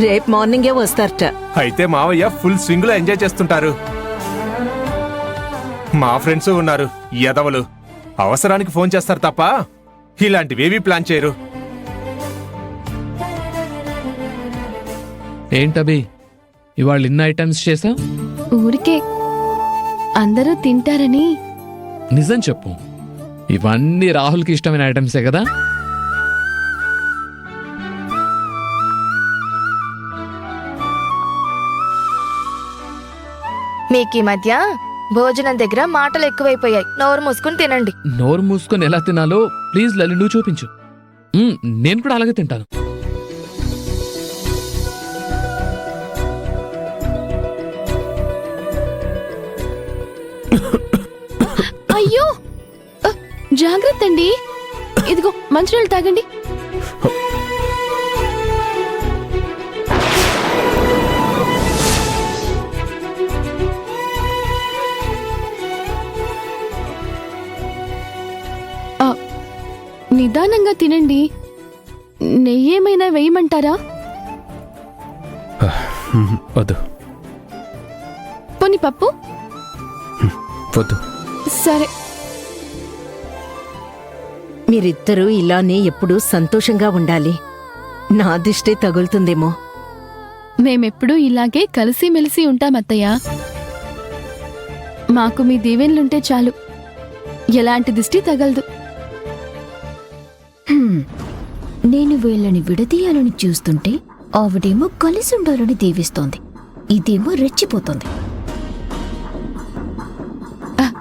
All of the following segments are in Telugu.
రేపు మార్నింగే వస్తారట. అయితే మావయ్య ఫుల్ స్వింగ్ లో ఎంజాయ్ చేస్తుంటారు. మా ఫ్రెండ్స్ ఉన్నారు ఎదవలు, అవసరానికి ఫోన్ చేస్తారు తప్ప ఇలాంటివేవీ ప్లాన్ చేయరు. ఏంటబి ఇవాళ ఇన్ని ఐటమ్స్ చేసావు? ఊరికే అందరూ తింటారని. నిజం చెప్పు, ఇవన్నీ రాహుల్కి ఇష్టమైన ఐటమ్సే కదా? మీకీ మధ్య భోజనం దగ్గర మాటలు ఎక్కువైపోయాయి. నోరు మూసుకుని తినండి. నోరు మూసుకొని ఎలా తినాలో ప్లీజ్ లలి నువ్వు చూపించు. నేను కూడా అలాగే తింటాను. అయ్యో జాగ్రత్త అండి. ఇదిగో మంచినీళ్ళు తాగండి. నిదానంగా తినండి. నెయ్యేమైనా వేయమంటారా? వద్దు. పోనీ పప్పు? వద్దు. సరే. మీరిద్దరూ ఇలానే ఎప్పుడూ సంతోషంగా ఉండాలి. నా దిష్టే తగులుతుందేమో. మేమెప్పుడూ ఇలాగే కలిసిమెలిసి ఉంటామత్తయ్య. మాకు మీ దీవెనలుంటే చాలు, ఎలాంటి దిష్టి తగలదు. నేను వీళ్ళని విడదీయాలని చూస్తుంటే ఆవిడేమో కలిసి ఉండాలని దీవిస్తోంది, ఇదేమో రెచ్చిపోతుంది.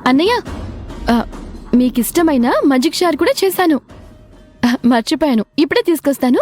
అన్నయ్య, మీకిష్టమైన మజ్జిగ చారు కూడా చేశాను. మర్చిపోయాను, ఇప్పుడే తీసుకొస్తాను.